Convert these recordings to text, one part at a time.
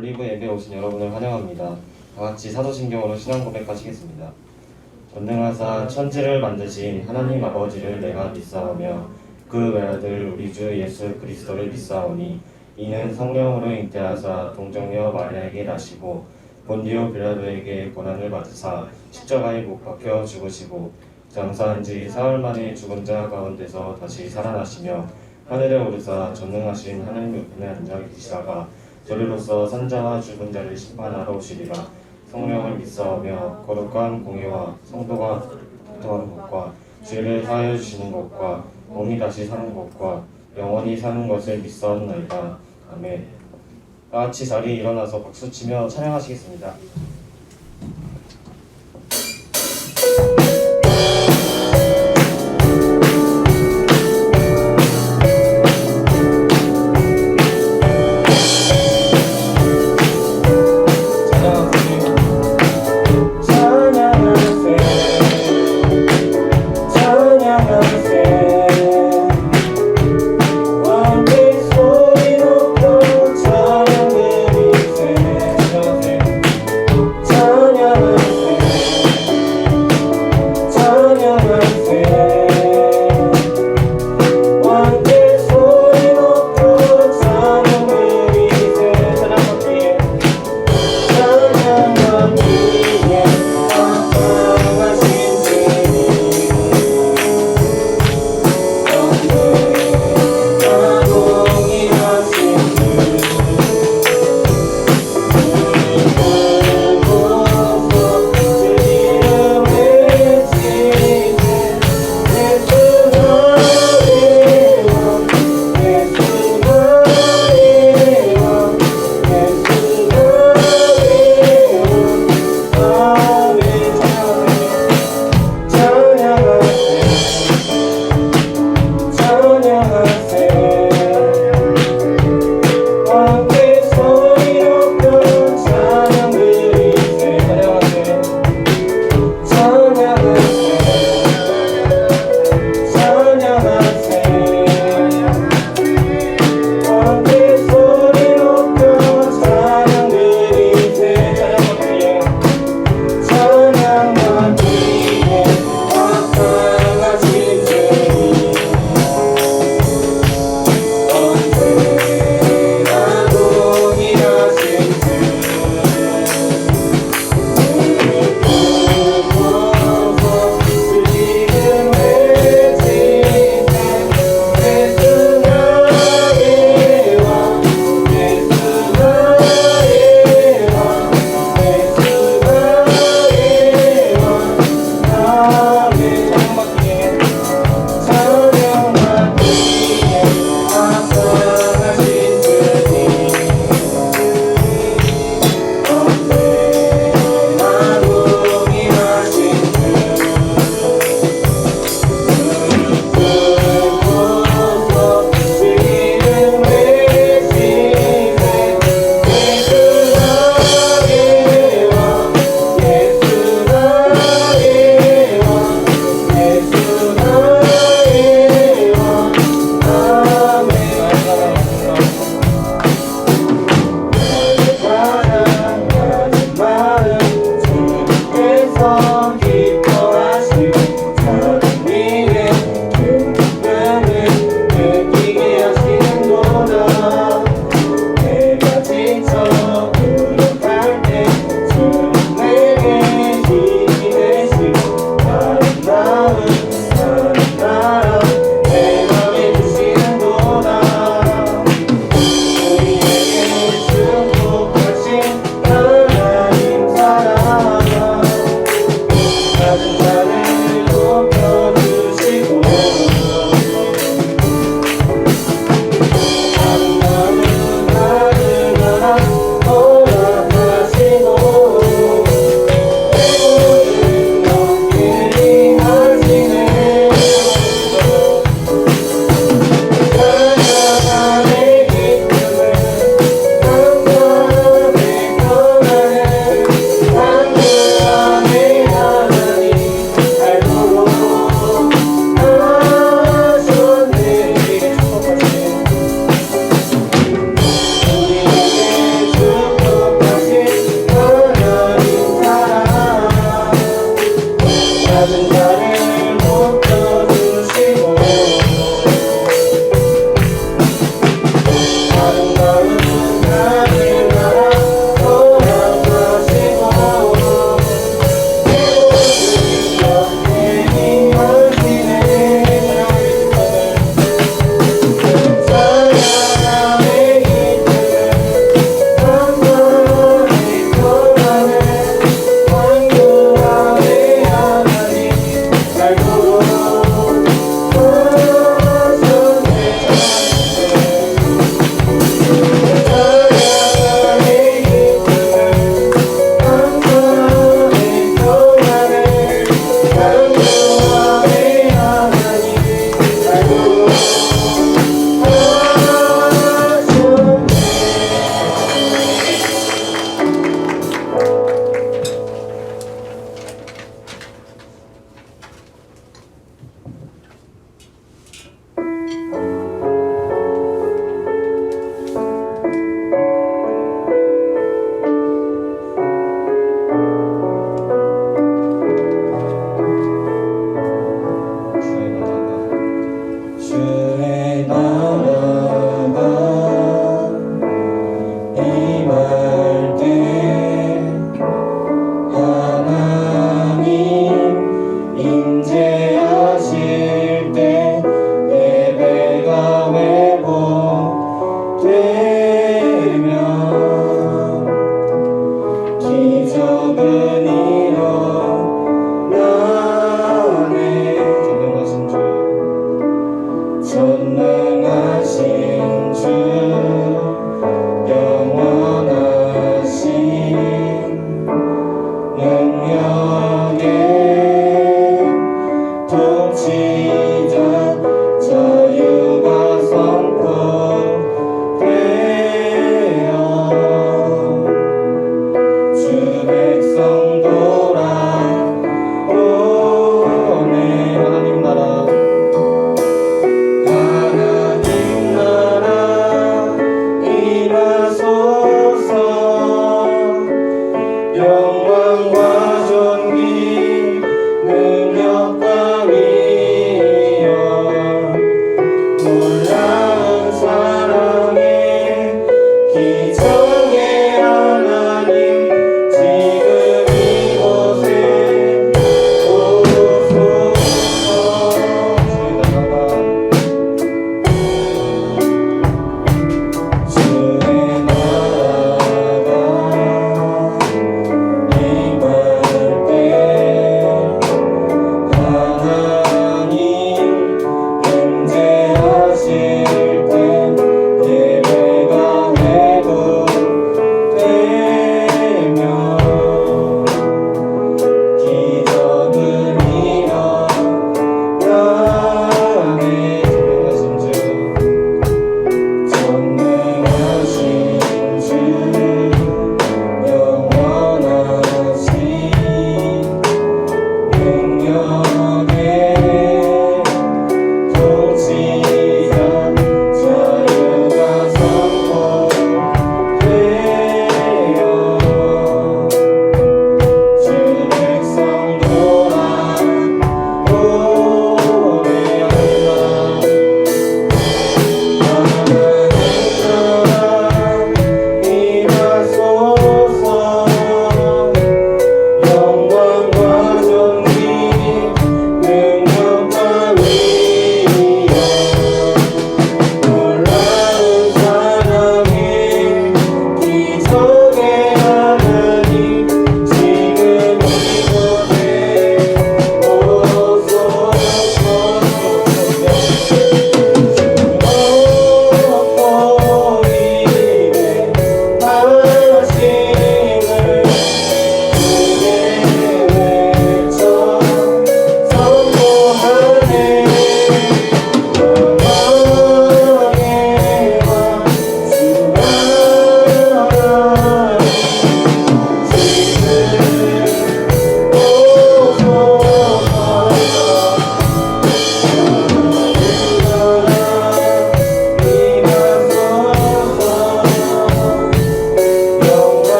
올리브 예배에 오신 여러분을 환영합니다. 다같이 사도신경으로 신앙 고백하시겠습니다. 전능하사 천지를 만드신 하나님 아버지를 내가 믿사오며 그 외아들 우리 주 예수 그리스도를 믿사오니 이는 성령으로 잉태하사 동정녀 마리아에게 나시고 본디오 빌라도에게 고난을 받으사 십자가에 못 박혀 죽으시고 장사한 지 사흘 만에 죽은 자 가운데서 다시 살아나시며 하늘에 오르사 전능하신 하나님 옆에 앉아 계시다가 저리로서 산자와 죽은 자를 심판하러 오시리라. 성령을 믿사오며 거룩한 공예와 성도가 교통하는 것과 죄를 사하여 주시는 것과 몸이 다시 사는 것과 영원히 사는 것을 믿사옵나이다. 아멘. 다같이 자리에 일어나서 박수치며 찬양하시겠습니다.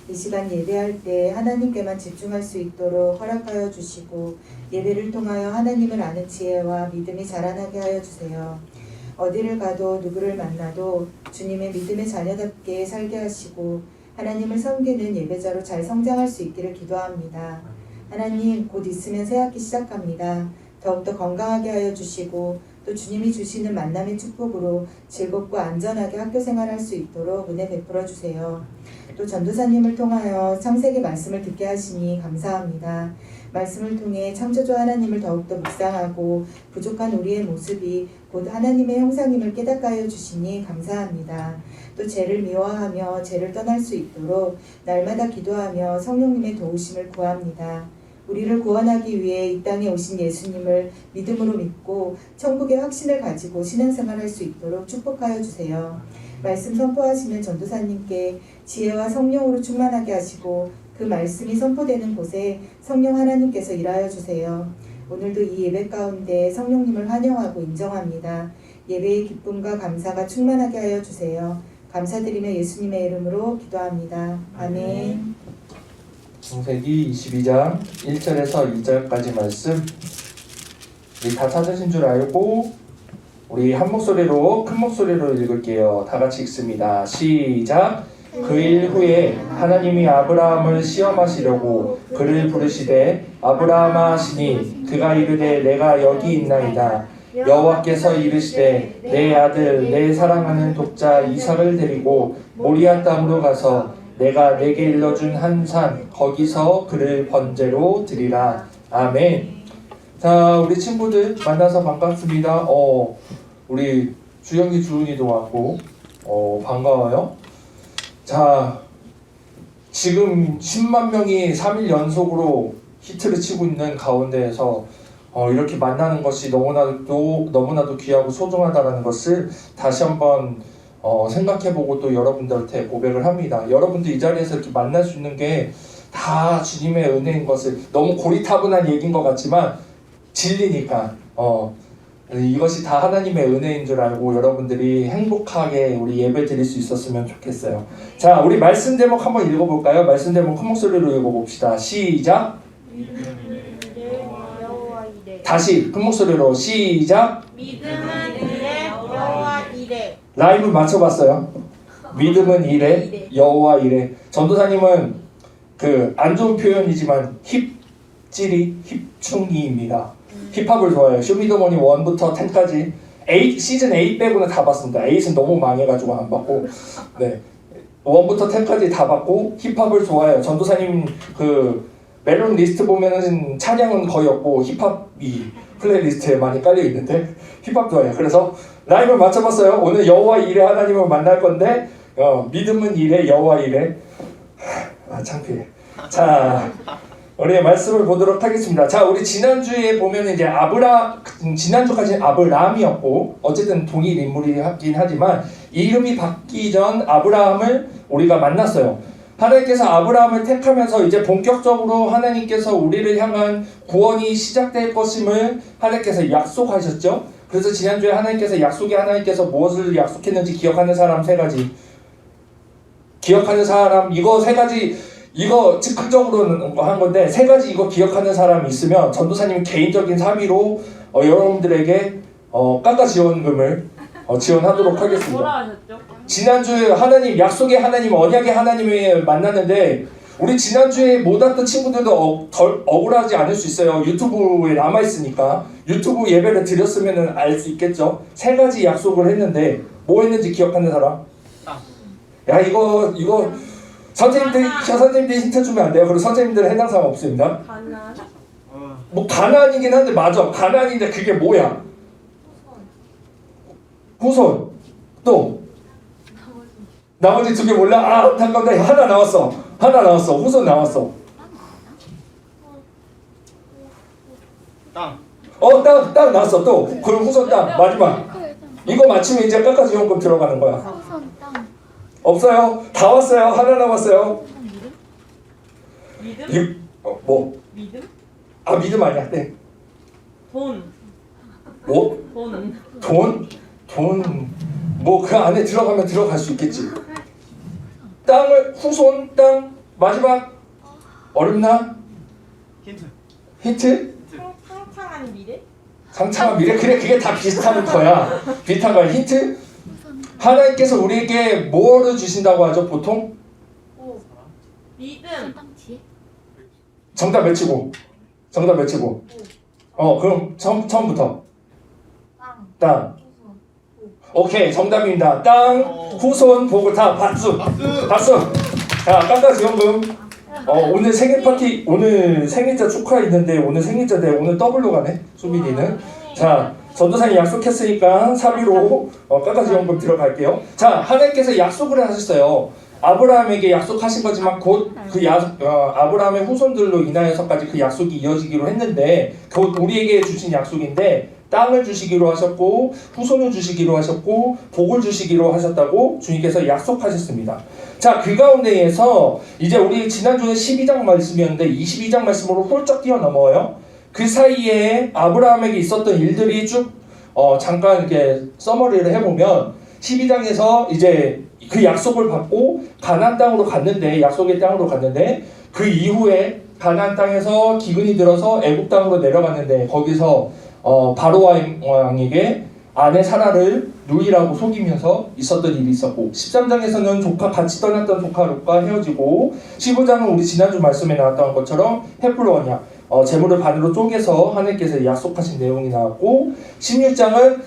이 시간 예배할 때 하나님께만 집중할 수 있도록 허락하여 주시고 예배를 통하여 하나님을 아는 지혜와 믿음이 자라나게 하여 주세요. 어디를 가도 누구를 만나도 주님의 믿음의 자녀답게 살게 하시고 하나님을 섬기는 예배자로 잘 성장할 수 있기를 기도합니다. 하나님, 곧 있으면 새학기 시작합니다. 더욱더 건강하게 하여 주시고 또 주님이 주시는 만남의 축복으로 즐겁고 안전하게 학교 생활할 수 있도록 은혜 베풀어 주세요. 또 전도사님을 통하여 창세기 말씀을 듣게 하시니 감사합니다. 말씀을 통해 창조주 하나님을 더욱더 묵상하고 부족한 우리의 모습이 곧 하나님의 형상임을 깨닫게 하여 주시니 감사합니다. 또 죄를 미워하며 죄를 떠날 수 있도록 날마다 기도하며 성령님의 도우심을 구합니다. 우리를 구원하기 위해 이 땅에 오신 예수님을 믿음으로 믿고 천국의 확신을 가지고 신앙생활할 수 있도록 축복하여 주세요. 말씀 선포하시는 전도사님께 지혜와 성령으로 충만하게 하시고 그 말씀이 선포되는 곳에 성령 하나님께서 일하여 주세요. 오늘도 이 예배 가운데 성령님을 환영하고 인정합니다. 예배의 기쁨과 감사가 충만하게 하여 주세요. 감사드리며 예수님의 이름으로 기도합니다. 아멘. 창세기 22장 1절에서 2절까지 말씀 우리 다 찾으신 줄 알고 우리 한 목소리로 큰 목소리로 읽을게요. 다 같이 읽습니다. 시작. 그 일 후에 하나님이 아브라함을 시험하시려고 그를 부르시되 아브라함아 하시니 그가 이르되 내가 여기 있나이다. 여호와께서 이르시되 내 아들 내 사랑하는 독자 이삭을 데리고 모리아 땅으로 가서 내가 내게 일러준 한 산 거기서 그를 번제로 드리라. 아멘. 자, 우리 친구들 만나서 반갑습니다. 우리 주영이 주은이도 왔고 반가워요. 자, 지금 10만 명이 3일 연속으로 히트를 치고 있는 가운데에서 이렇게 만나는 것이 너무나도 귀하고 소중하다는 것을 다시 한번 생각해보고 또 여러분들한테 고백을 합니다. 여러분들 이 자리에서 이렇게 만날 수 있는 게 다 주님의 은혜인 것을 너무 고리타분한 얘기인 것 같지만 진리니까 이것이 다 하나님의 은혜인 줄 알고 여러분들이 행복하게 우리 예배 드릴 수 있었으면 좋겠어요. 자, 우리 말씀 제목 한번 읽어볼까요? 말씀 제목 큰 목소리로 읽어봅시다. 시작. 다시 큰 목소리로 시작. 믿음은 이래 여호와 이래. 라임을 맞춰봤어요. 믿음은 이래 여호와 이래. 전도사님은 그 안 좋은 표현이지만 힙찔이 힙충이입니다. 힙합을 좋아해요. 쇼미더머니 1부터 10까지 시즌 8 빼고는 다 봤습니다. 8은 너무 망해가지고 안 봤고, 네, 1부터 10까지 다 봤고 힙합을 좋아해요. 전도사님 그 멜론 리스트 보면은 찬양은 거의 없고 힙합이 플레이리스트에 많이 깔려 있는데 힙합 좋아해요. 그래서 라임을 맞춰봤어요. 오늘 여호와 이레 하나님을 만날 건데 믿음은 이레 여호와 이레. 창피해. 자, 우리의 말씀을 보도록 하겠습니다. 자, 우리 지난주에 보면 이제 지난주까지는 아브라함이었고 어쨌든 동일 인물이긴 하지만 이름이 바뀌기 전 아브라함을 우리가 만났어요. 하나님께서 아브라함을 택하면서 이제 본격적으로 하나님께서 우리를 향한 구원이 시작될 것임을 하나님께서 약속하셨죠. 그래서 지난주에 하나님께서 무엇을 약속했는지 기억하는 사람 세 가지. 기억하는 사람 이거 세 가지, 이거 즉흥적으로 한 건데 세 가지 이거 기억하는 사람이 있으면 전도사님 개인적인 사비로 여러분들에게 깎아 지원금을 지원하도록 하겠습니다. 뭐라 하셨죠? 지난주에 하나님, 약속의 하나님, 언약의 하나님을 만났는데 우리 지난주에 못 왔던 친구들도 덜 억울하지 않을 수 있어요. 유튜브에 남아있으니까 유튜브 예배를 드렸으면 알 수 있겠죠. 세 가지 약속을 했는데 뭐 했는지 기억하는 사람? 야, 이거 선생님들이 힌트 주면 안 돼요. 그리고 선생님들은 해당 사항 없습니다. 가난. 뭐 가난이긴 한데 맞아. 가난인데 그게 뭐야? 후손. 또 나머지 두 개 몰라? 아, 안타깝다. 하나 나왔어. 후손 나왔어. 땅. 땅 나왔어. 또 그럼 후손 땅 마지막. 이거 맞추면 이제 깎아지 용금 들어가는 거야. 없어요. 다 왔어요. 하나 남았어요. 믿음? 뭐? 믿음? 아, 믿음 아니야. 네. 돈. 뭐? 돈. 뭐 그 안에 들어가면 들어갈 수 있겠지. 땅을 후손 땅 마지막 어렵나? 힌트. 힌트? 상상한 미래? 상상한 미래? 그래 그게 다 비슷한 거야. 비슷한 거야. 힌트? 하나님께서 우리에게 뭐를 주신다고 하죠 보통? 오. 믿음. 정답 외치고. 그럼 처음부터. 땅. 오케이 정답입니다. 땅, 후손, 복을 다 박수. 자 깜깜지원금. 오늘 생일 파티, 오늘 생일자 축하 있는데 오늘 생일자인데 오늘 더블로 가네 수빈이는. 자 전도사님 약속했으니까 사비로 깜깜지원금 들어갈게요. 자 하나님께서 약속을 하셨어요. 아브라함에게 약속하신 거지만 곧 그 아브라함의 후손들로 인하여서까지 그 약속이 이어지기로 했는데 곧 우리에게 주신 약속인데 땅을 주시기로 하셨고 후손을 주시기로 하셨고 복을 주시기로 하셨다고 주님께서 약속하셨습니다. 자, 그 가운데에서 이제 우리 지난주에 12장 말씀이었는데 22장 말씀으로 훌쩍 뛰어넘어요. 그 사이에 아브라함에게 있었던 일들이 쭉 잠깐 이렇게 서머리를 해보면 12장에서 이제 그 약속을 받고 가나안 땅으로 갔는데 약속의 땅으로 갔는데 그 이후에 가나안 땅에서 기근이 들어서 애굽 땅으로 내려갔는데 거기서 바로 왕에게 아내 사라를 누이라고 속이면서 있었던 일이 있었고 13장에서는 같이 떠났던 조카 롯과 헤어지고 15장은 우리 지난주 말씀에 나왔던 것처럼 헤프로 언약 재물을 반으로 쪼개서 하나님께서 약속하신 내용이 나왔고 16장은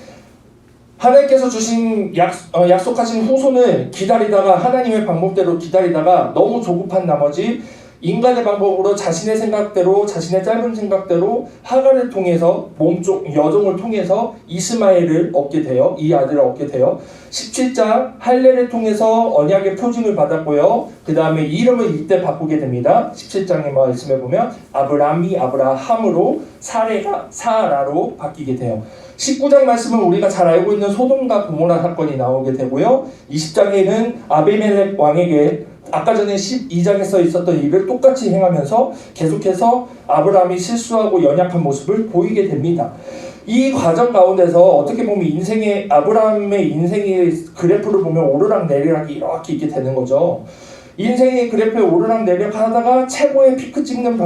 하나님께서 주신 약속하신 후손을 기다리다가 하나님의 방법대로 기다리다가 너무 조급한 나머지 인간의 방법으로 자신의 생각대로 자신의 짧은 생각대로 하갈을 통해서 몸쪽 여종을 통해서 이스마엘을 얻게 돼요. 이 아들을 얻게 돼요. 17장 할례를 통해서 언약의 표징을 받았고요. 그 다음에 이름을 이때 바꾸게 됩니다. 17장의 말씀에 보면 아브람이 아브라함으로 사레가 사라로 바뀌게 돼요. 19장 말씀은 우리가 잘 알고 있는 소돔과 고모라 사건이 나오게 되고요. 20장에는 아비멜렉 왕에게 아까 전에 12장에서 있었던 일을 똑같이 행하면서 계속해서 아브라함이 실수하고 연약한 모습을 보이게 됩니다. 이 과정 가운데서 어떻게 보면 아브라함의 인생의 그래프를 보면 오르락내리락이 이렇게 있게 되는 거죠. 인생의 그래프에 오르락내리락 하다가 최고의 피크 찍는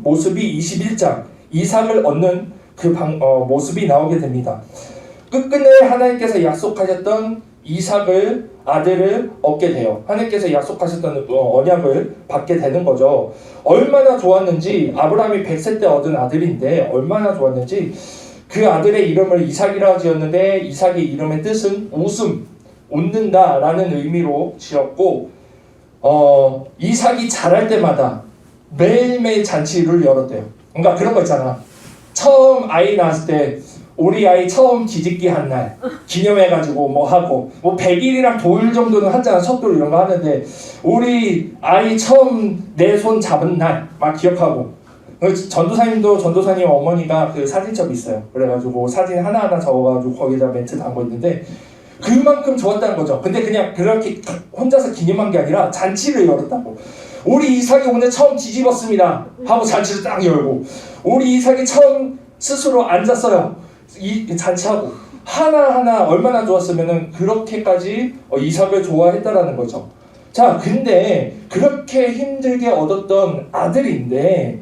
모습이 21장 이삭을 얻는 모습이 나오게 됩니다. 끝끝내 하나님께서 약속하셨던 이삭을 아들을 얻게 돼요. 하나님께서 약속하셨던 언약을 받게 되는 거죠. 얼마나 좋았는지 아브라함이 100세 때 얻은 아들인데 얼마나 좋았는지 그 아들의 이름을 이삭이라 지었는데 이삭의 이름의 뜻은 웃는다 라는 의미로 지었고 이삭이 자랄 때마다 매일매일 잔치를 열었대요. 그러니까 그런 거 있잖아. 처음 아이 낳았을 때 우리 아이 처음 뒤집기 한 날 기념해가지고 뭐 하고 뭐 100일이랑 도일 정도는 하잖아. 섣돌 이런 거 하는데 우리 아이 처음 내 손 잡은 날 막 기억하고 전도사님 어머니가 그 사진첩이 있어요. 그래가지고 사진 하나하나 적어가지고 거기다 멘트 담고 있는데 그만큼 좋았다는 거죠. 근데 그냥 그렇게 혼자서 기념한 게 아니라 잔치를 열었다고. 우리 이삭이 오늘 처음 뒤집었습니다 하고 잔치를 딱 열고 우리 이삭이 처음 스스로 앉았어요. 이 잔치하고 하나하나 얼마나 좋았으면은 그렇게까지 이삭을 좋아했다라는 거죠. 자, 근데 그렇게 힘들게 얻었던 아들인데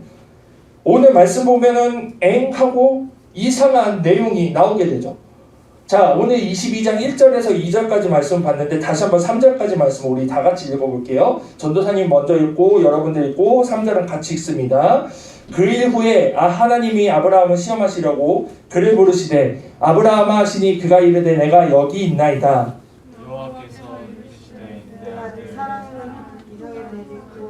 오늘 말씀 보면은 엥하고 이상한 내용이 나오게 되죠. 자, 오늘 22장 1절에서 2절까지 말씀 봤는데 다시 한번 3절까지 말씀 우리 다 같이 읽어볼게요. 전도사님 먼저 읽고 여러분들 읽고 3절은 같이 읽습니다. 그 일 후에 하나님이 아브라함을 시험하시려고 그를 부르시되 아브라함아 하시니 그가 이르되 내가 여기 있나이다. 여호와께서 이르시되 내 아들 사랑하는 이삭을 데리고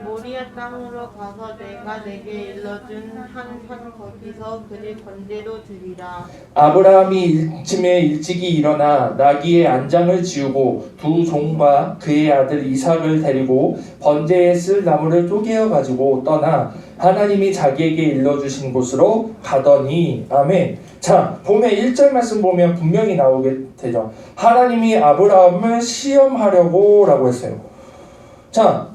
모리아 땅으로 가서 내가 내게 일러준 한 산 거기서 그를 번제로 드리라. 아브라함이 일침에 일찍이 일어나 나귀의 안장을 지우고 두 종과 그의 아들 이삭을 데리고 번제에 쓸 나무를 쪼개어 가지고 떠나 하나님이 자기에게 일러주신 곳으로 가더니 아멘. 자, 보면 1절 말씀 보면 분명히 나오게 되죠. 하나님이 아브라함을 시험하려고 라고 했어요. 자,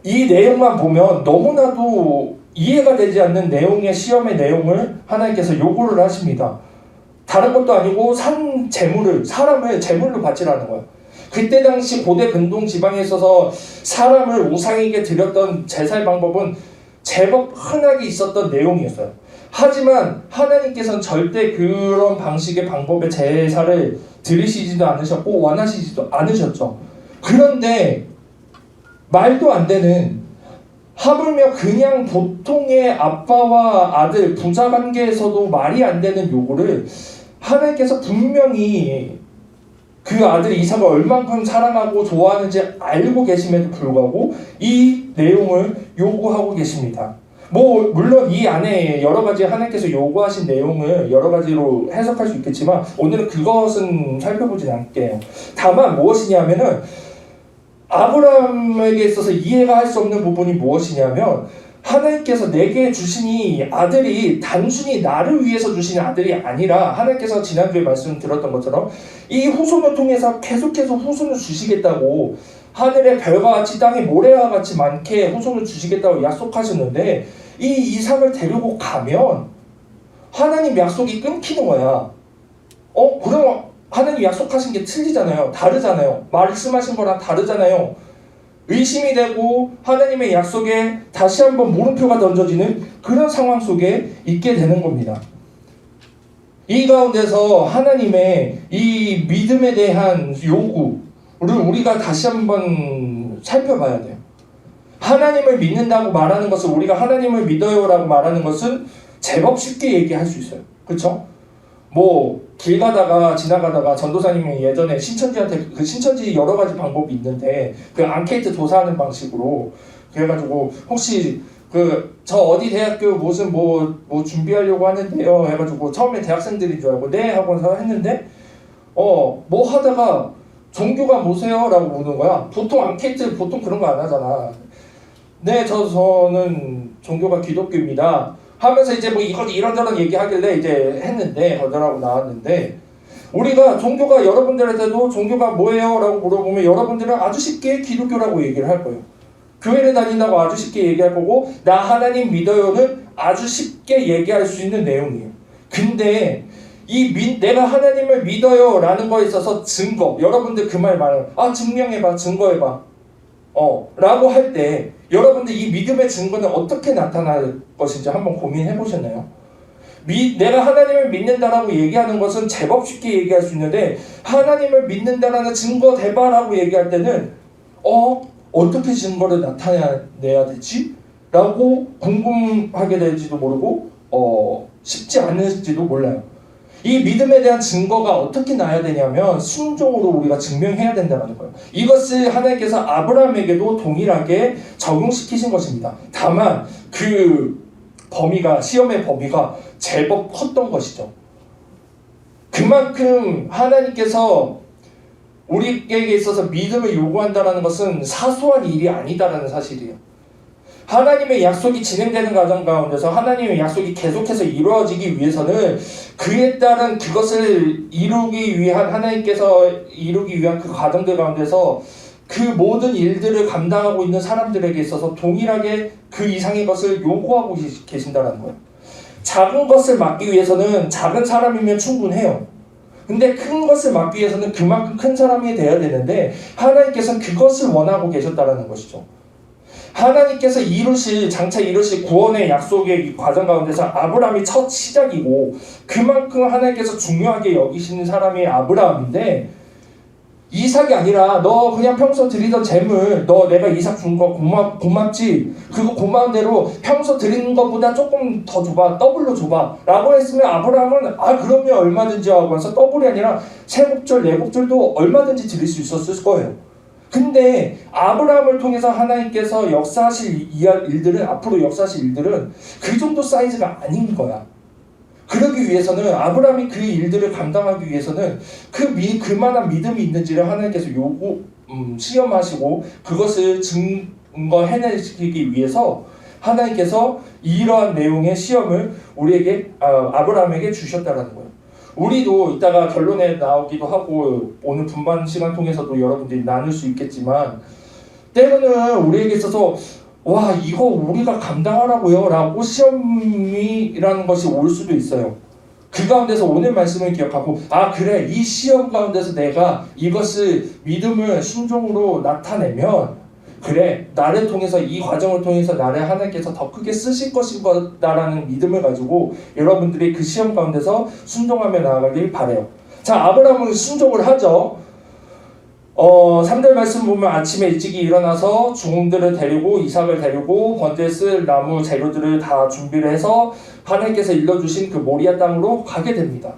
이 내용만 보면 너무나도 이해가 되지 않는 내용의 시험의 내용을 하나님께서 요구를 하십니다. 다른 것도 아니고 산 재물을 사람을 재물로 바치라는 거예요. 그때 당시 고대 근동 지방에 있어서 사람을 우상에게 드렸던 제사의 방법은 제법 흔하게 있었던 내용이었어요. 하지만 하나님께서는 절대 그런 방식의 방법의 제사를 드리시지도 않으셨고 원하시지도 않으셨죠. 그런데 말도 안 되는, 하물며 그냥 보통의 아빠와 아들 부자 관계에서도 말이 안 되는 요구를 하나님께서 분명히 그 아들 이삭을 얼만큼 사랑하고 좋아하는지 알고 계심에도 불구하고 이 내용을 요구하고 계십니다. 뭐 물론 이 안에 여러 가지 하나님께서 요구하신 내용을 여러 가지로 해석할 수 있겠지만 오늘은 그것은 살펴보지 않을게요. 다만 무엇이냐면은 아브라함에게 있어서 이해가 할 수 없는 부분이 무엇이냐면 하나님께서 내게 주신 이 아들이 단순히 나를 위해서 주신 아들이 아니라 하나님께서 지난주에 말씀 들었던 것처럼 이 후손을 통해서 계속해서 후손을 주시겠다고, 하늘의 별과 같이 땅의 모래와 같이 많게 후손을 주시겠다고 약속하셨는데 이 이삭을 데리고 가면 하나님 약속이 끊기는 거야. 그럼 하나님 약속하신 게 틀리잖아요. 다르잖아요. 말씀하신 거랑 다르잖아요. 의심이 되고 하나님의 약속에 다시 한번 물음표가 던져지는 그런 상황 속에 있게 되는 겁니다. 이 가운데서 하나님의 이 믿음에 대한 요구를 우리가 다시 한번 살펴봐야 돼요. 하나님을 믿는다고 말하는 것은, 우리가 하나님을 믿어요라고 말하는 것은 제법 쉽게 얘기할 수 있어요. 그렇죠? 뭐 길 가다가 지나가다가 전도사님이 예전에 신천지한테, 그 신천지 여러 가지 방법이 있는데 그 앙케이트 조사하는 방식으로 그래가지고 혹시 저 어디 대학교 무슨 뭐 준비하려고 하는데요 해가지고 처음에 대학생들인 줄 알고 네 하고서 했는데 뭐 하다가 종교가 뭐세요? 라고 묻는 거야. 보통 앙케이트 보통 그런 거 안 하잖아. 네 저는 종교가 기독교입니다 하면서 이제 뭐 이런저런 얘기하길래 이제 했는데 거절하고 나왔는데, 우리가 종교가 여러분들한테도 종교가 뭐예요? 라고 물어보면 여러분들은 아주 쉽게 기독교라고 얘기를 할 거예요. 교회를 다닌다고 아주 쉽게 얘기할 거고 나 하나님 믿어요는 아주 쉽게 얘기할 수 있는 내용이에요. 근데 내가 하나님을 믿어요 라는 거에 있어서 증거, 여러분들 그 말 말해요. 증명해봐, 증거해봐 라고 할 때 여러분들 이 믿음의 증거는 어떻게 나타날 것인지 한번 고민해 보셨나요? 내가 하나님을 믿는다라고 얘기하는 것은 제법 쉽게 얘기할 수 있는데 하나님을 믿는다라는 증거 대바라고 얘기할 때는 어떻게 증거를 나타내야 되지? 라고 궁금하게 될지도 모르고 쉽지 않을지도 몰라요. 이 믿음에 대한 증거가 어떻게 나야 되냐면 순종으로 우리가 증명해야 된다는 거예요. 이것을 하나님께서 아브라함에게도 동일하게 적용시키신 것입니다. 다만 그 시험의 범위가 제법 컸던 것이죠. 그만큼 하나님께서 우리에게 있어서 믿음을 요구한다는 것은 사소한 일이 아니다라는 사실이에요. 하나님의 약속이 진행되는 과정 가운데서 하나님의 약속이 계속해서 이루어지기 위해서는 그에 따른 그것을 하나님께서 이루기 위한 그 과정들 가운데서 그 모든 일들을 감당하고 있는 사람들에게 있어서 동일하게 그 이상의 것을 요구하고 계신다는 거예요. 작은 것을 막기 위해서는 작은 사람이면 충분해요. 근데 큰 것을 막기 위해서는 그만큼 큰 사람이 돼야 되는데 하나님께서는 그것을 원하고 계셨다는 것이죠. 하나님께서 장차 이루실 구원의 약속의 과정 가운데서 아브라함이 첫 시작이고 그만큼 하나님께서 중요하게 여기시는 사람이 아브라함인데, 이삭이 아니라 너 그냥 평소 드리던 재물, 너 내가 이삭 준 거 고맙지? 그거 고마운 대로 평소 드리는 것보다 조금 더 줘봐, 더블로 줘봐 라고 했으면 아브라함은 그럼요 얼마든지 하고 해서 더블이 아니라 세곱절 네곱절도 얼마든지 드릴 수 있었을 거예요. 근데 아브라함을 통해서 하나님께서 역사하실 일들은, 앞으로 역사하실 일들은 그 정도 사이즈가 아닌 거야. 그러기 위해서는 아브라함이 그 일들을 감당하기 위해서는 그만한 믿음이 있는지를 하나님께서 시험하시고 그것을 증거해내시기 위해서 하나님께서 이러한 내용의 시험을 아브라함에게 주셨다라는 거예요. 우리도 이따가 결론에 나오기도 하고 오늘 분반 시간 통해서도 여러분들이 나눌 수 있겠지만, 때로는 우리에게 있어서 이거 우리가 감당하라고요? 라고 시험이라는 것이 올 수도 있어요. 그 가운데서 오늘 말씀을 기억하고 그래 이 시험 가운데서 내가 이것을 믿음을 순종으로 나타내면 그래 나를 통해서 이 과정을 통해서 나를 하나님께서 더 크게 쓰실 것인 거다라는 믿음을 가지고 여러분들이 그 시험 가운데서 순종하며 나아가길 바래요. 자, 아브라함은 순종을 하죠. 3절 말씀 보면 아침에 일찍이 일어나서 종들을 데리고 이삭을 데리고 번제에 쓸 나무 재료들을 다 준비를 해서 하나님께서 일러주신 그 모리아 땅으로 가게 됩니다.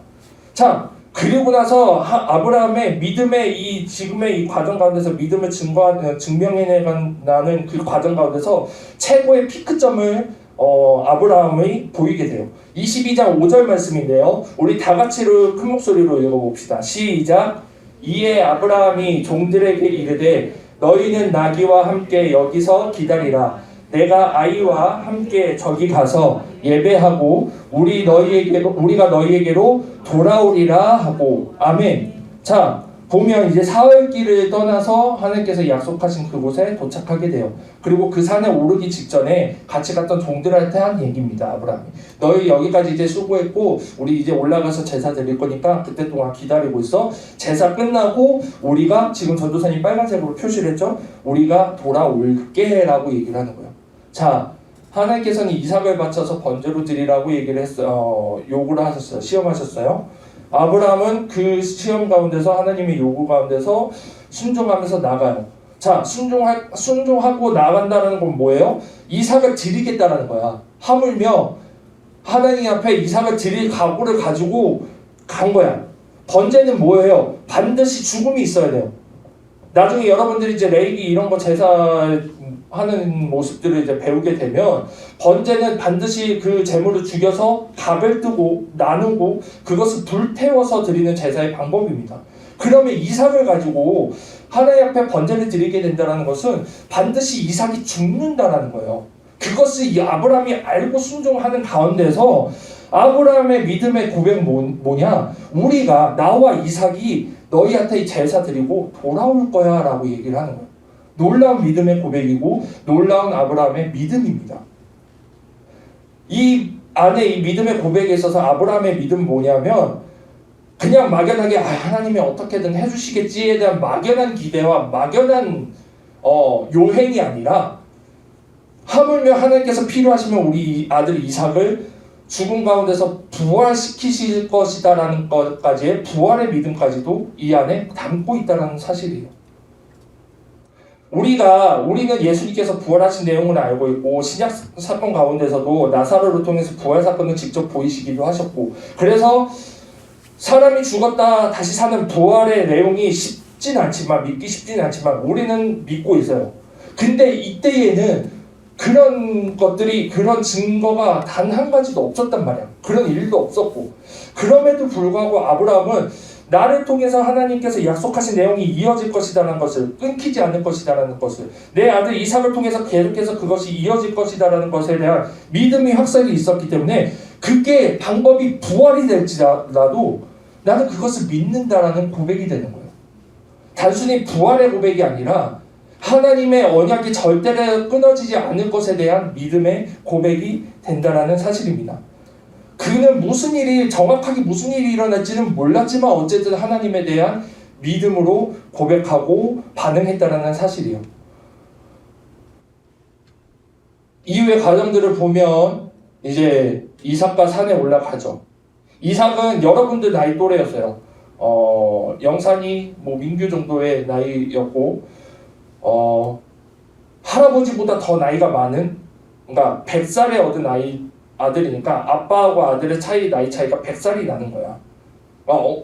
자, 그리고 나서 아브라함의 믿음의 이 지금의 이 과정 가운데서 믿음을 증명해내가는 그 과정 가운데서 최고의 피크점을 아브라함이 보이게 돼요. 22장 5절 말씀인데요. 우리 다 같이 큰 목소리로 읽어봅시다. 시작. 이에 아브라함이 종들에게 이르되 너희는 나귀와 함께 여기서 기다리라. 내가 아이와 함께 저기 가서 예배하고 우리가 너희에게로 돌아오리라 하고. 아멘. 자, 보면 이제 사흘 길을 떠나서 하나님께서 약속하신 그곳에 도착하게 돼요. 그리고 그 산에 오르기 직전에 같이 갔던 종들한테 한 얘기입니다. 아브라함이 너희 여기까지 이제 수고했고 우리 이제 올라가서 제사 드릴 거니까 그때 동안 기다리고 있어. 제사 끝나고 우리가 지금 전도사님 빨간색으로 표시를 했죠. 우리가 돌아올게 라고 얘기를 하는 거예요. 자, 하나님께서는 이삭을 바쳐서 번제로 드리라고 얘기를 했어요. 요구를 하셨어요. 시험하셨어요. 아브라함은 그 시험 가운데서 하나님의 요구 가운데서 순종하면서 나가요. 자, 순종하고 나간다는 건 뭐예요? 이삭을 드리겠다라는 거야. 하물며 하나님 앞에 이삭을 드릴 각오를 가지고 간 거야. 번제는 뭐예요? 반드시 죽음이 있어야 돼요. 나중에 여러분들이 이제 레이기 이런 거 제사하는 모습들을 이제 배우게 되면 번제는 반드시 그 제물을 죽여서 각을 뜨고 나누고 그것을 불태워서 드리는 제사의 방법입니다. 그러면 이삭을 가지고 하나님 앞에 번제를 드리게 된다는 것은 반드시 이삭이 죽는다라는 거예요. 그것을 이 아브라함이 알고 순종하는 가운데서 아브라함의 믿음의 고백 뭐냐? 우리가 나와 이삭이 너희한테 제사 드리고 돌아올 거야 라고 얘기를 하는 거예요. 놀라운 믿음의 고백이고 놀라운 아브라함의 믿음입니다. 이 안에 이 믿음의 고백에 있어서 아브라함의 믿음은 뭐냐면 그냥 막연하게 하나님이 어떻게든 해주시겠지에 대한 막연한 기대와 막연한 요행이 아니라 하물며 하나님께서 필요하시면 우리 아들 이삭을 죽음 가운데서 부활시키실 것이다라는 것까지의 부활의 믿음까지도 이 안에 담고 있다는 사실이에요. 우리는 예수님께서 부활하신 내용을 알고 있고 신약 사건 가운데서도 나사로를 통해서 부활 사건을 직접 보이시기도 하셨고 그래서 사람이 죽었다 다시 사는 부활의 내용이 믿기 쉽진 않지만 우리는 믿고 있어요. 근데 이때에는 그런 증거가 단 한 가지도 없었단 말이야. 그런 일도 없었고 그럼에도 불구하고 아브라함은 나를 통해서 하나님께서 약속하신 내용이 이어질 것이라는 것을 끊기지 않을 것이라는 것을 내 아들 이삭을 통해서 계속해서 그것이 이어질 것이라는 것에 대한 믿음이 확실히 있었기 때문에 그게 방법이 부활이 될지라도 나는 그것을 믿는다라는 고백이 되는 거예요. 단순히 부활의 고백이 아니라 하나님의 언약이 절대로 끊어지지 않을 것에 대한 믿음의 고백이 된다라는 사실입니다. 그는 정확하게 무슨 일이 일어날지는 몰랐지만 어쨌든 하나님에 대한 믿음으로 고백하고 반응했다라는 사실이에요. 이후의 과정들을 보면 이제 이삭과 산에 올라가죠. 이삭은 여러분들 나이 또래였어요. 영산이 민규 정도의 나이였고 할아버지보다 더 나이가 많은, 그러니까 100살에 얻은 아들이니까 아빠하고 아들의 나이 차이가 100살이 나는 거야.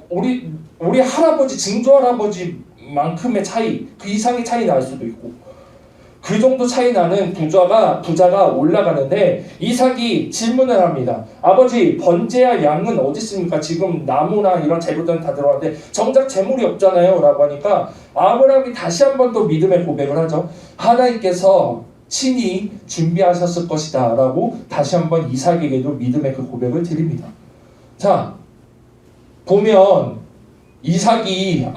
우리 할아버지, 증조 할아버지만큼의 차이, 그 이상의 차이 날 수도 있고, 그 정도 차이 나는 부자가 올라가는데 이삭이 질문을 합니다. 아버지, 번제와 양은 어디 있습니까? 지금 나무나 이런 재료들은 다 들어왔는데 정작 재물이 없잖아요 라고 하니까 아브라함이 다시 한 번 또 믿음의 고백을 하죠. 하나님께서 친히 준비하셨을 것이다 라고 다시 한 번 이삭에게도 믿음의 그 고백을 드립니다. 자, 보면 이삭이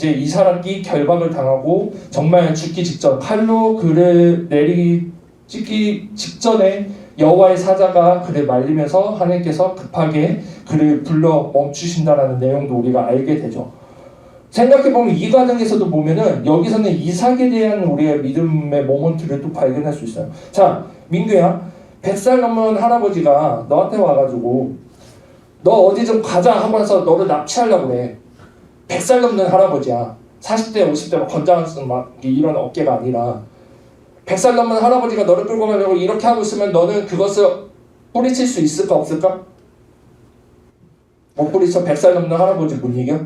이삭이 결박을 당하고 정말 죽기 직전 칼로 그를 찢기 직전에 여호와의 사자가 그를 말리면서 하나님께서 급하게 그를 불러 멈추신다라는 내용도 우리가 알게 되죠. 생각해보면 이 과정에서도 보면은 여기서는 이삭에 대한 우리의 믿음의 모먼트를 또 발견할 수 있어요. 자, 민규야, 100살 넘은 할아버지가 너한테 와가지고 너 어디 좀 가자 하고 나서 너를 납치하려고 그래. 100살 넘는 할아버지야. 40대, 50대 막 건장한 막 이런 어깨가 아니라 100살 넘은 할아버지가 너를 끌고 가려고 이렇게 하고 있으면 너는 그것을 뿌리칠 수 있을까 없을까? 못 뿌리쳐. 100살 넘는 할아버지 못 이겨?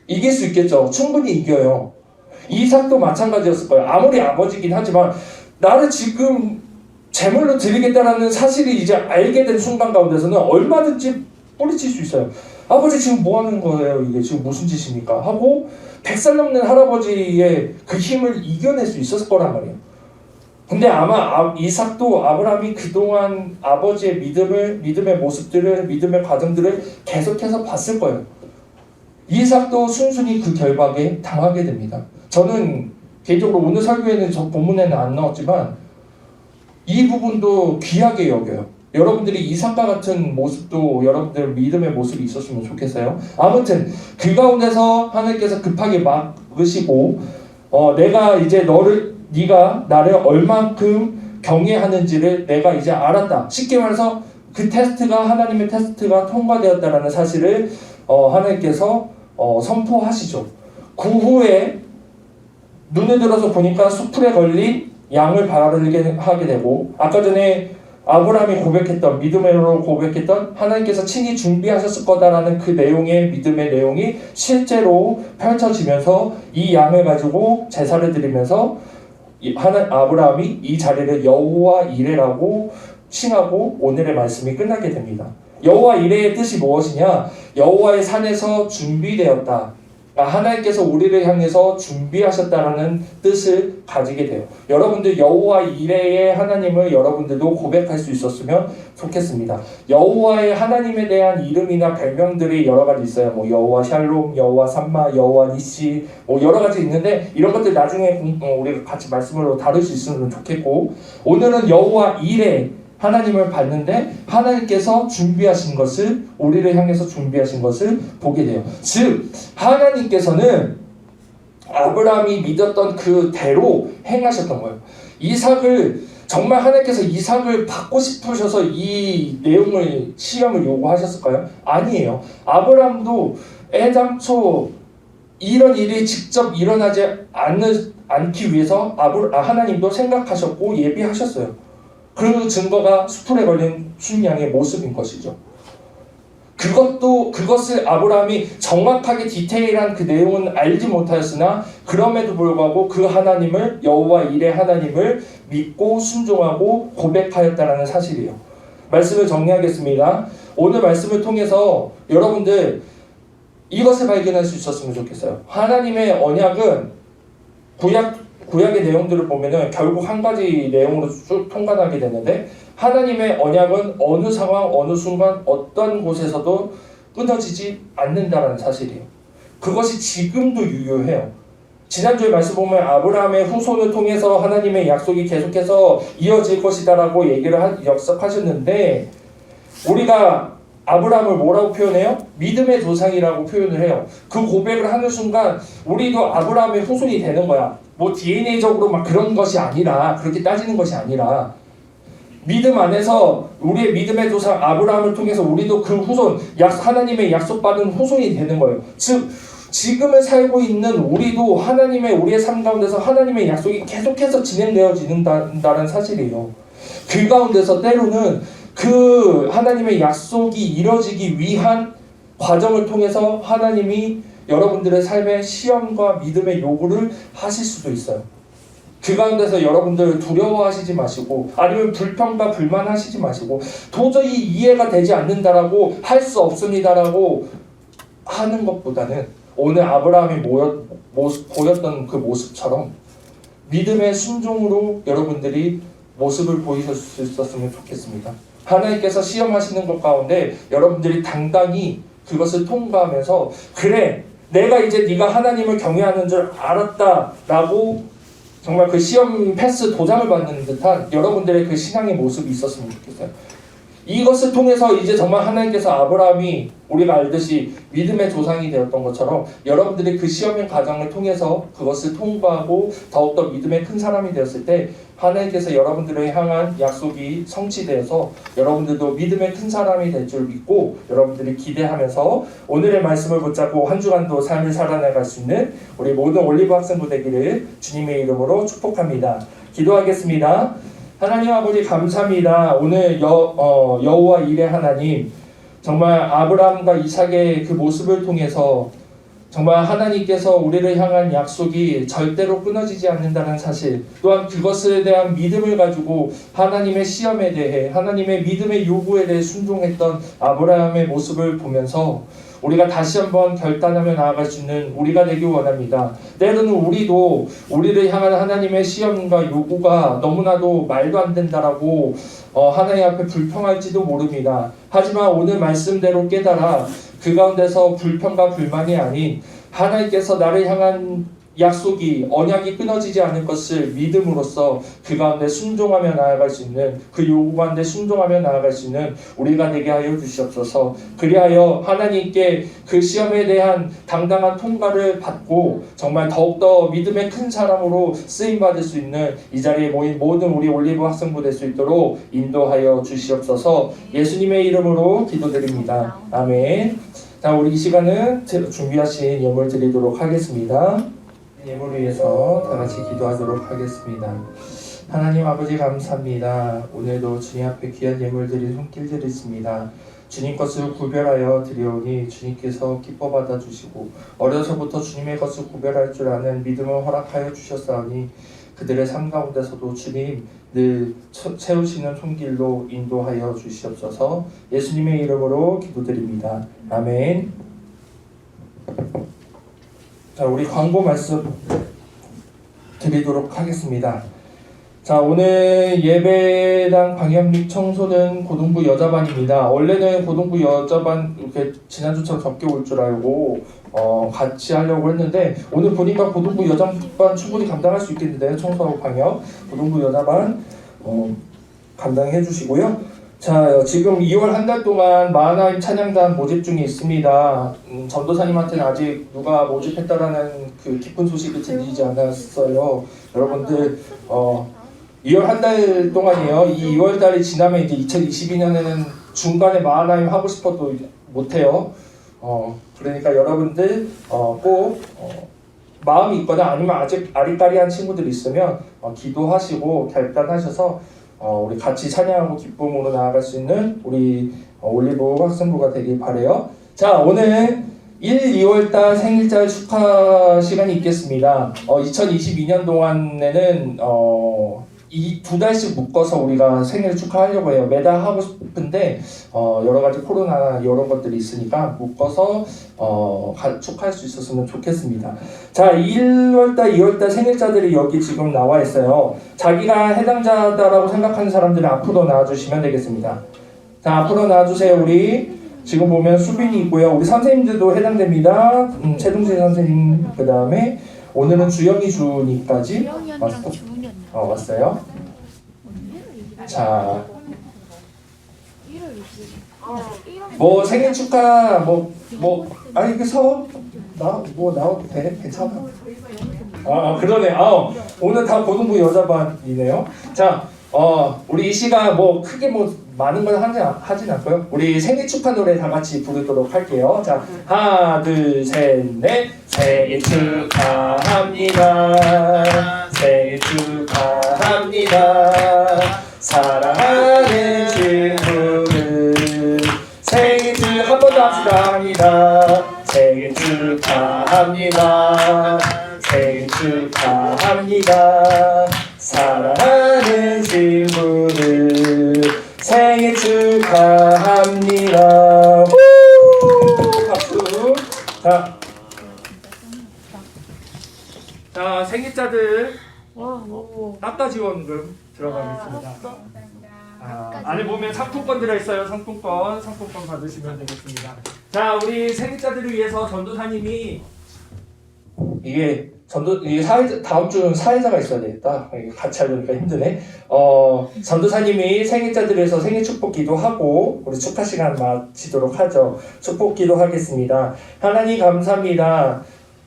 이길 수 있겠죠. 충분히 이겨요. 이삭도 마찬가지였을 거예요. 아무리 아버지긴 하지만 나를 지금 제물로 드리겠다라는 사실이 이제 알게 된 순간 가운데서는 얼마든지 뿌리칠 수 있어요. 아버지 지금 뭐 하는 거예요? 이게 지금 무슨 짓입니까? 하고 100살 넘는 할아버지의 그 힘을 이겨낼 수 있었을 거란 말이에요. 근데 아마 이삭도 아브라함이 그동안 아버지의 믿음의 모습들을, 믿음의 과정들을 계속해서 봤을 거예요. 이삭도 순순히 그 결박에 당하게 됩니다. 저는 개인적으로 오늘 설교에는 저 본문에는 안 나왔지만 이 부분도 귀하게 여겨요. 여러분들이 이삭과 같은 모습도 여러분들 믿음의 모습이 있었으면 좋겠어요. 아무튼 그 가운데서 하나님께서 급하게 막으시고 내가 이제 네가 나를 얼만큼 경외하는지를 내가 이제 알았다. 쉽게 말해서 그 테스트가 하나님의 테스트가 통과되었다라는 사실을 하나님께서 선포하시죠. 그 후에 눈을 들어서 보니까 수풀에 걸린 양을 바르게 하게 되고 아까 전에 아브라함이 고백했던 믿음으로 고백했던 하나님께서 친히 준비하셨을 거다라는 그 내용의 믿음의 내용이 실제로 펼쳐지면서 이 양을 가지고 제사를 드리면서 아브라함이 이 자리를 여호와 이레라고 칭하고 오늘의 말씀이 끝나게 됩니다. 여호와 이레의 뜻이 무엇이냐? 여호와의 산에서 준비되었다. 하나님께서 우리를 향해서 준비하셨다라는 뜻을 가지게 돼요. 여러분들 여호와 이레의 하나님을 여러분들도 고백할 수 있었으면 좋겠습니다. 여호와의 하나님에 대한 이름이나 별명들이 여러 가지 있어요. 뭐 여호와 샬롬, 여호와 삼마, 여호와 니시, 뭐 여러 가지 있는데 이런 것들 나중에 우리가 같이 말씀으로 다룰 수 있으면 좋겠고 오늘은 여호와 이레 하나님을 봤는데 하나님께서 준비하신 것을 우리를 향해서 준비하신 것을 보게 돼요. 즉 하나님께서는 아브라함이 믿었던 그대로 행하셨던 거예요. 이삭을 정말 하나님께서 이삭을 받고 싶으셔서 이 내용을 시험을 요구하셨을까요? 아니에요. 아브라함도 애당초 이런 일이 직접 일어나지 않기 위해서 하나님도 생각하셨고 예비하셨어요. 그 증거가 수풀에 걸린 순양의 모습인 것이죠. 그것을 아브라함이 정확하게 디테일한 그 내용은 알지 못하였으나 그럼에도 불구하고 그 하나님을 여호와 이레 하나님을 믿고 순종하고 고백하였다라는 사실이에요. 말씀을 정리하겠습니다. 오늘 말씀을 통해서 여러분들 이것을 발견할 수 있었으면 좋겠어요. 하나님의 언약은 구약의 내용들을 보면은 결국 한 가지 내용으로 쭉 통과하게 되는데 하나님의 언약은 어느 상황, 어느 순간, 어떤 곳에서도 끊어지지 않는다는 사실이에요. 그것이 지금도 유효해요. 지난주에 말씀 보면 아브라함의 후손을 통해서 하나님의 약속이 계속해서 이어질 것이다라고 얘기를 역석하셨는데 우리가 아브라함을 뭐라고 표현해요? 믿음의 조상이라고 표현을 해요. 그 고백을 하는 순간 우리도 아브라함의 후손이 되는 거야. 뭐 DNA적으로 막 그런 것이 아니라 그렇게 따지는 것이 아니라 믿음 안에서 우리의 믿음의 조상 아브라함을 통해서 우리도 그 후손 하나님의 약속받은 후손이 되는 거예요. 즉 지금을 살고 있는 우리도 우리의 삶 가운데서 하나님의 약속이 계속해서 진행되어진다는 사실이에요. 그 가운데서 때로는 그 하나님의 약속이 이뤄지기 위한 과정을 통해서 하나님이 여러분들의 삶의 시험과 믿음의 요구를 하실 수도 있어요. 그 가운데서 여러분들 두려워하시지 마시고 아니면 불평과 불만하시지 마시고 도저히 이해가 되지 않는다라고 할 수 없습니다라고 하는 것보다는 오늘 아브라함이 보였던 그 모습처럼 믿음의 순종으로 여러분들이 모습을 보이실 수 있었으면 좋겠습니다. 하나님께서 시험하시는 것 가운데 여러분들이 당당히 그것을 통과하면서 그래 내가 이제 네가 하나님을 경외하는 줄 알았다라고 정말 그 시험 패스 도장을 받는 듯한 여러분들의 그 신앙의 모습이 있었으면 좋겠어요. 이것을 통해서 이제 정말 하나님께서 아브라함이 우리가 알듯이 믿음의 조상이 되었던 것처럼 여러분들이 그 시험의 과정을 통해서 그것을 통과하고 더욱더 믿음의 큰 사람이 되었을 때 하나님께서 여러분들을 향한 약속이 성취되어서 여러분들도 믿음의 큰 사람이 될 줄 믿고 여러분들이 기대하면서 오늘의 말씀을 붙잡고 한 주간도 삶을 살아나갈 수 있는 우리 모든 올리브 학생부 되기를 주님의 이름으로 축복합니다. 기도하겠습니다. 하나님 아버지 감사합니다. 오늘 여호와 일의 하나님, 정말 아브라함과 이삭의 그 모습을 통해서 정말 하나님께서 우리를 향한 약속이 절대로 끊어지지 않는다는 사실, 또한 그것에 대한 믿음을 가지고 하나님의 시험에 대해 하나님의 믿음의 요구에 대해 순종했던 아브라함의 모습을 보면서 우리가 다시 한번 결단하며 나아갈 수 있는 우리가 되길 원합니다. 때로는 우리도 우리를 향한 하나님의 시험과 요구가 너무나도 말도 안 된다라고 하나님 앞에 불평할지도 모릅니다. 하지만 오늘 말씀대로 깨달아 그 가운데서 불평과 불만이 아닌 하나님께서 나를 향한 약속이 언약이 끊어지지 않을 것을 믿음으로써 그 가운데 순종하며 나아갈 수 있는 그 요구 가운데 순종하며 나아갈 수 있는 우리가 되게 하여 주시옵소서. 그리하여 하나님께 그 시험에 대한 당당한 통과를 받고 정말 더욱더 믿음의 큰 사람으로 쓰임받을 수 있는 이 자리에 모인 모든 우리 올리브 학생부 될 수 있도록 인도하여 주시옵소서. 예수님의 이름으로 기도드립니다. 아멘. 자, 우리 이 시간은 준비하신 예물 드리도록 하겠습니다. 예물을 위해서 다 같이 기도하도록 하겠습니다. 하나님 아버지 감사합니다. 오늘도 주님 앞에 귀한 예물들이 손길들이 있습니다. 주님 것을 구별하여 드리오니 주님께서 기뻐 받아주시고 어려서부터 주님의 것을 구별할 줄 아는 믿음을 허락하여 주셨사오니 그들의 삶 가운데서도 주님 늘 채우시는 손길로 인도하여 주시옵소서. 예수님의 이름으로 기도드립니다. 아멘. 자, 우리 광고 말씀 드리도록 하겠습니다. 자, 오늘 예배당 방역 및 청소는 고등부 여자반입니다. 원래는 고등부 여자반 이렇게 지난주처럼 적게 올 줄 알고 같이 하려고 했는데 오늘 보니까 고등부 여자반 충분히 감당할 수 있겠는데요. 청소하고 방역 고등부 여자반 감당해 주시고요. 자, 지금 2월 한 달 동안 마하나임 찬양단 모집 중에 있습니다. 전도사님한테는 아직 누가 모집했다라는 그 기쁜 소식이 들리지 않았어요. 여러분들 2월 한 달 동안이에요. 이 2월 달이 지나면 이제 2022년에는 중간에 마하나임 하고 싶어도 못해요. 그러니까 여러분들 꼭 마음이 있거나 아니면 아직 아리까리한 친구들이 있으면 기도하시고 결단하셔서 우리 같이 찬양하고 기쁨으로 나아갈 수 있는 우리 올리브 학생부가 되길 바라요. 자, 오늘 1, 2월달 생일자 축하 시간이 있겠습니다. 2022년 동안에는 이 2달씩 묶어서 우리가 생일 축하하려고 해요. 매달 하고 싶은데 여러 가지 코로나 이런 것들이 있으니까 묶어서 축하할 수 있었으면 좋겠습니다. 자, 1월달, 2월달 생일자들이 여기 지금 나와 있어요. 자기가 해당자다라고 생각하는 사람들은 앞으로 나와주시면 되겠습니다. 자, 앞으로 나와주세요. 우리 지금 보면 수빈이 있고요. 우리 선생님들도 해당됩니다. 최동진 선생님, 그 다음에 오늘은 주영이 주님까지 왔어요. 자, 뭐 생일 축하 아니 그서 나와도 돼? 괜찮아? 그러네. 오늘 다 고등부 여자반이네요. 자, 우리 이 시간 크게 많은 건 하진 않고요. 우리 생일 축하 노래 다 같이 부르도록 할게요. 자, 하나, 둘, 셋, 넷. 생일 축하합니다. 생일 축하합니다. 사랑하는 친구들 생일 한 번 더 합시다. 생일 축하합니다. 생일 축하합니다. 사랑하는 친구들 생일 축하합니다. 박수. 자, 생일자들 깎아지원금 들어가겠습니다. 안에 보면 상품권 들어있어요. 상품권 받으시면 되겠습니다. 자, 우리 생일자들을 위해서 전도사님이 이게 이게 다음 주는 사회자가 있어야 되겠다. 이게 같이 하려니까 힘드네. 전도사님이 생일자들에서 생일 축복 기도하고 우리 축하 시간 마치도록 하죠. 축복 기도하겠습니다. 하나님 감사합니다.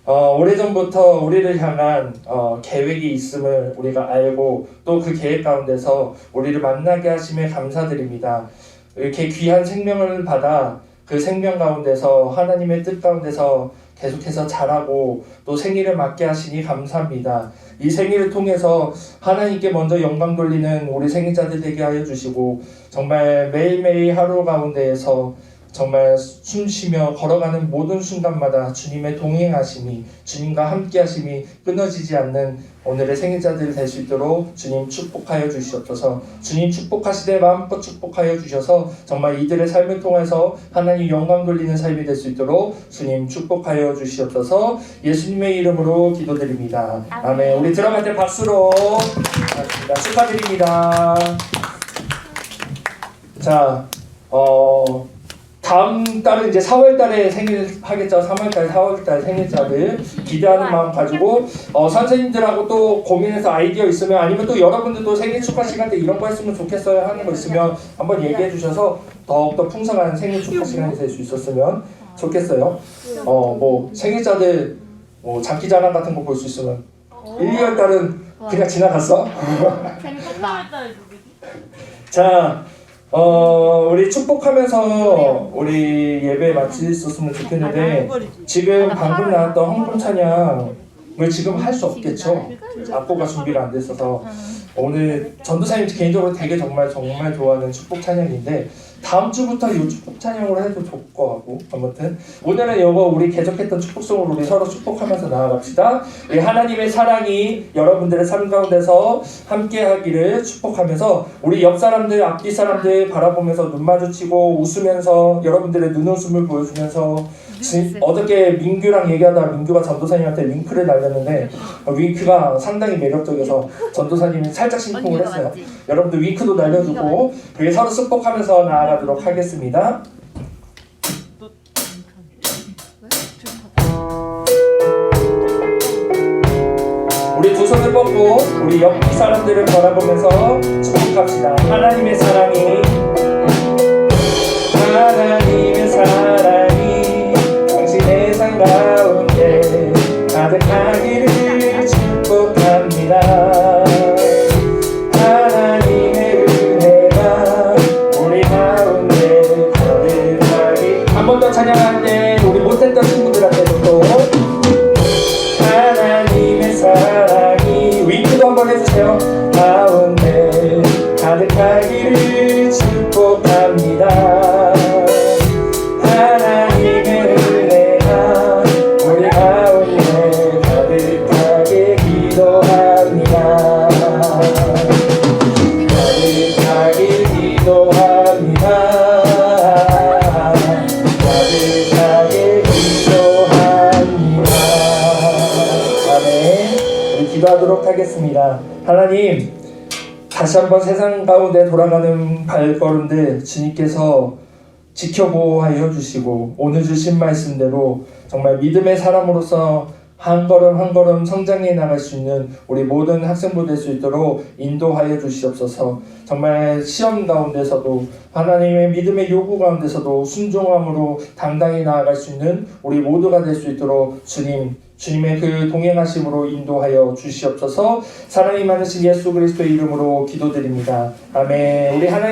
오래전부터 우리를 향한 계획이 있음을 우리가 알고 또 그 계획 가운데서 우리를 만나게 하심에 감사드립니다. 이렇게 귀한 생명을 받아 그 생명 가운데서 하나님의 뜻 가운데서 계속해서 자라고 또 생일을 맞게 하시니 감사합니다. 이 생일을 통해서 하나님께 먼저 영광 돌리는 우리 생일자들 되게 하여 주시고 정말 매일매일 하루 가운데에서 정말 숨쉬며 걸어가는 모든 순간마다 주님의 동행하심이 주님과 함께하심이 끊어지지 않는 오늘의 생일자들 될 수 있도록 주님 축복하여 주시옵소서. 주님 축복하시되 마음껏 축복하여 주셔서 정말 이들의 삶을 통해서 하나님 영광 돌리는 삶이 될 수 있도록 주님 축복하여 주시옵소서. 예수님의 이름으로 기도드립니다. 아멘. 우리 들어갈 때 박수로 축하드립니다. 자, 다음 달은 이제 4월달에 생일 하겠죠. 3월달, 4월달 생일자들 기대하는 마음 가지고 선생님들하고 또 고민해서 아이디어 있으면 아니면 또 여러분들도 생일 축하 시간 때 이런 거 했으면 좋겠어요 하는 거 있으면 한번 얘기해 주셔서 더욱더 풍성한 생일 축하 시간이 될 수 있었으면 좋겠어요. 뭐 생일자들 뭐 장기자랑 같은 거 볼 수 있으면 1, 2월 달은 그냥 지나갔어. 자. 우리 축복하면서 우리 예배 마쳤으면 좋겠는데 지금 방금 나왔던 헌금 찬양을 지금 할 수 없겠죠. 악보가 준비가 안 됐어서 오늘 전도사님 개인적으로 되게 정말 좋아하는 축복 찬양인데 다음 주부터 이 축복 찬양으로 해도 좋을 것 같고 아무튼 오늘은 이거 우리 계속했던 축복송으로 우리 서로 축복하면서 나아갑시다. 우리 하나님의 사랑이 여러분들의 삶 가운데서 함께하기를 축복하면서 우리 옆 사람들 앞뒤 사람들 바라보면서 눈 마주치고 웃으면서 여러분들의 눈웃음을 보여주면서 어저께 민규랑 얘기하다가 민규가 전도사님한테 윙크를 날렸는데 윙크가 상당히 매력적이어서 전도사님이 살짝 심쿵을 했어요. 여러분들 윙크도 날려주고 그게 서로 축복하면서 나아가도록 하겠습니다. 우리 두 손을 뻗고 우리 옆 사람들을 바라보면서 축복합시다. 하나님의 사랑이 당신의 삶 가운데 가득하기를 축복합니다. 하나님의 은혜가 우리 가운데 가득하기. 한 번 더 찬양할 때 우리 못했던 친구들한테도 또 하나님의 사랑이 윙크도 한번 해주세요. 가운데 가득하기를 축복합니다. 하나님의 은혜가 우리 가운데 가득하게 기도합니다. 가득하게 기도합니다. 가득하게 기도합니다. 아멘. 우리 기도하도록 하겠습니다. 하나님, 다시 한번 세상 가운데 돌아가는 발걸음들 주님께서 지켜보호하여 주시고 오늘 주신 말씀대로 정말 믿음의 사람으로서 한 걸음 한 걸음 성장해 나갈 수 있는 우리 모든 학생부 될 수 있도록 인도하여 주시옵소서. 정말 시험 가운데서도 하나님의 믿음의 요구 가운데서도 순종함으로 당당히 나아갈 수 있는 우리 모두가 될 수 있도록 주님의 그 동행하심으로 인도하여 주시옵소서. 사랑이 많으신 예수 그리스도의 이름으로 기도드립니다. 아멘. 우리 하나님